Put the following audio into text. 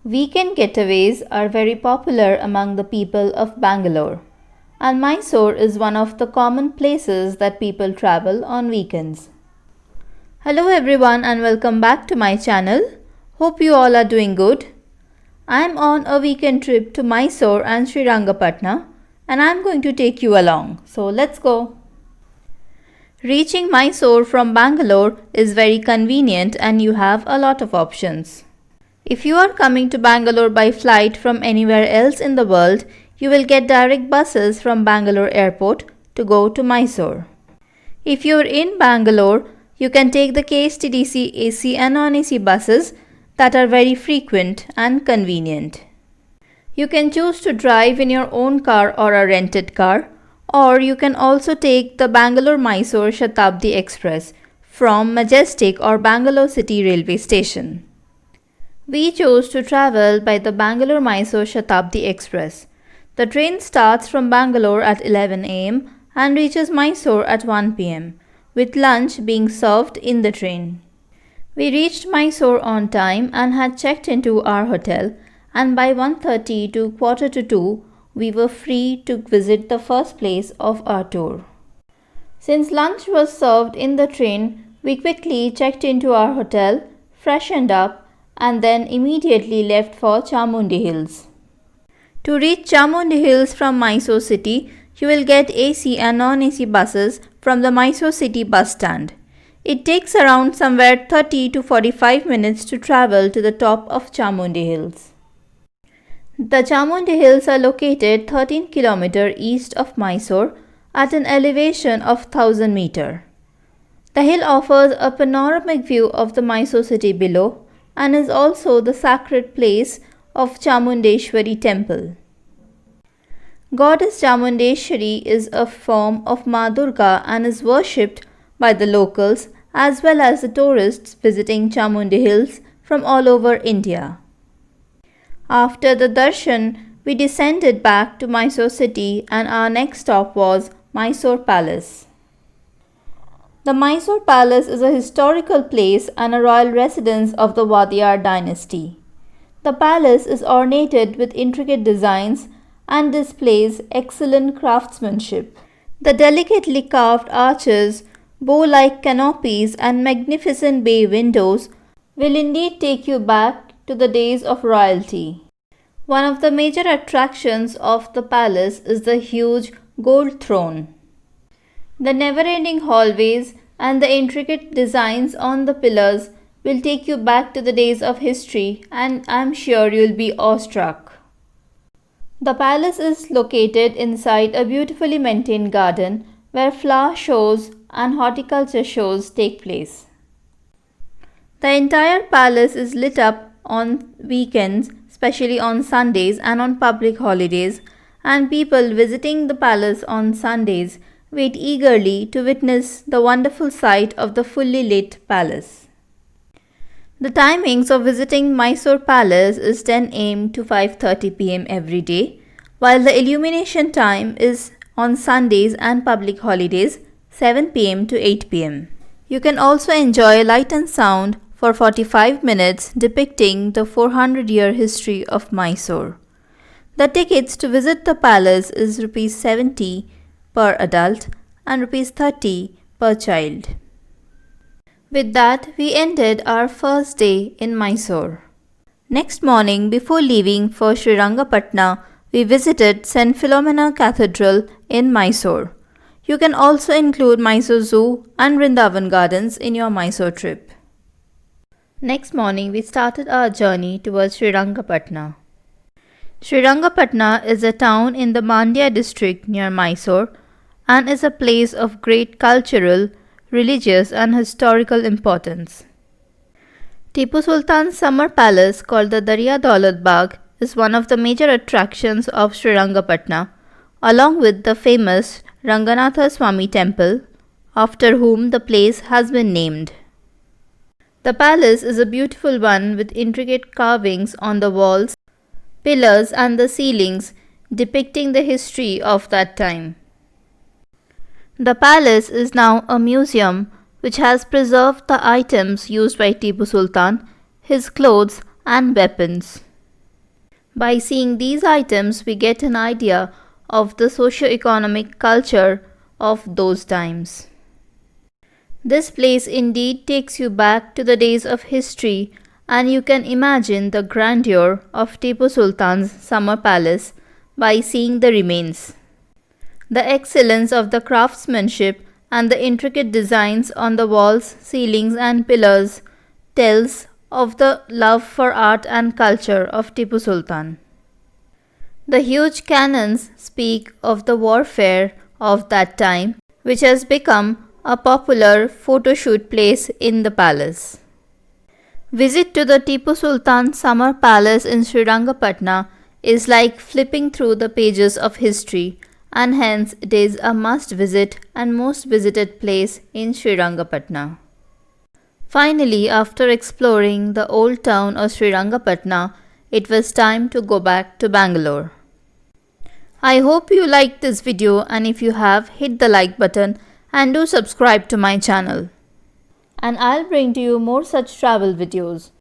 Weekend getaways are very popular among the people of Bangalore, and Mysore is one of the common places that people travel on weekends. Hello everyone and welcome back to my channel. Hope you all are doing good. I am on a weekend trip to Mysore and Srirangapatna and I am going to take you along. So let's go. Reaching Mysore from Bangalore is very convenient and you have a lot of options. If you are coming to Bangalore by flight from anywhere else in the world, you will get direct buses from Bangalore airport to go to Mysore. If you are in Bangalore, you can take the KSTDC AC and non-AC buses that are very frequent and convenient. You can choose to drive in your own car or a rented car, or you can also take the Bangalore-Mysore Shatabdi Express from Majestic or Bangalore City Railway Station. We chose to travel by the Bangalore-Mysore Shatabdi Express. The train starts from Bangalore at 11 am and reaches Mysore at 1 pm, with lunch being served in the train. We reached Mysore on time and had checked into our hotel, and by 1:30 to quarter to 2, we were free to visit the first place of our tour. Since lunch was served in the train, we quickly checked into our hotel, freshened up, and then immediately left for Chamundi Hills. To reach Chamundi Hills from Mysore city, you will get AC and non-AC buses from the Mysore city bus stand. It takes around somewhere 30 to 45 minutes to travel to the top of Chamundi Hills. The Chamundi Hills are located 13 km east of Mysore at an elevation of 1000 meters. The hill offers a panoramic view of the Mysore city below and is also the sacred place of Chamundeshwari temple. Goddess Chamundeshwari is a form of Ma Durga and is worshipped by the locals as well as the tourists visiting Chamundi Hills from all over India. After the darshan, we descended back to Mysore city and our next stop was Mysore Palace. The Mysore Palace is a historical place and a royal residence of the Wadiyar dynasty. The palace is ornated with intricate designs and displays excellent craftsmanship. The delicately carved arches, bow-like canopies and magnificent bay windows will indeed take you back to the days of royalty. One of the major attractions of the palace is the huge gold throne. The never-ending hallways and the intricate designs on the pillars will take you back to the days of history and I'm sure you'll be awestruck. The palace is located inside a beautifully maintained garden where flower shows and horticulture shows take place. The entire palace is lit up on weekends, especially on Sundays and on public holidays, and people visiting the palace on Sundays wait eagerly to witness the wonderful sight of the fully lit palace. The timings of visiting Mysore Palace is 10 am to 5:30 pm every day, while the illumination time is on Sundays and public holidays 7 pm to 8 pm. You can also enjoy light and sound for 45 minutes depicting the 400-year history of Mysore. The tickets to visit the palace is Rs 70 per adult and Rs 30 per child. With that, we ended our first day in Mysore. Next morning, before leaving for Srirangapatna, we visited St. Philomena Cathedral in Mysore. You can also include Mysore Zoo and Vrindavan Gardens in your Mysore trip. Next morning, we started our journey towards Srirangapatna. Srirangapatna is a town in the Mandya district near Mysore and is a place of great cultural, religious and historical importance. Tipu Sultan's summer palace called the Darya Daulat Bagh is one of the major attractions of Srirangapatna, along with the famous Ranganatha Swami temple, after whom the place has been named. The palace is a beautiful one with intricate carvings on the walls, pillars and the ceilings depicting the history of that time. The palace is now a museum which has preserved the items used by Tipu Sultan, his clothes and weapons. By seeing these items, we get an idea of the socio-economic culture of those times. This place indeed takes you back to the days of history, and you can imagine the grandeur of Tipu Sultan's summer palace by seeing the remains. The excellence of the craftsmanship and the intricate designs on the walls, ceilings, and pillars tells of the love for art and culture of Tipu Sultan. The huge cannons speak of the warfare of that time, which has become a popular photo shoot place in the palace. Visit to the Tipu Sultan Summer Palace in Srirangapatna is like flipping through the pages of history, and hence it is a must visit and most visited place in Srirangapatna. Finally, after exploring the old town of Srirangapatna, it was time to go back to Bangalore. I hope you liked this video, and if you have, hit the like button and do subscribe to my channel. And I'll bring to you more such travel videos.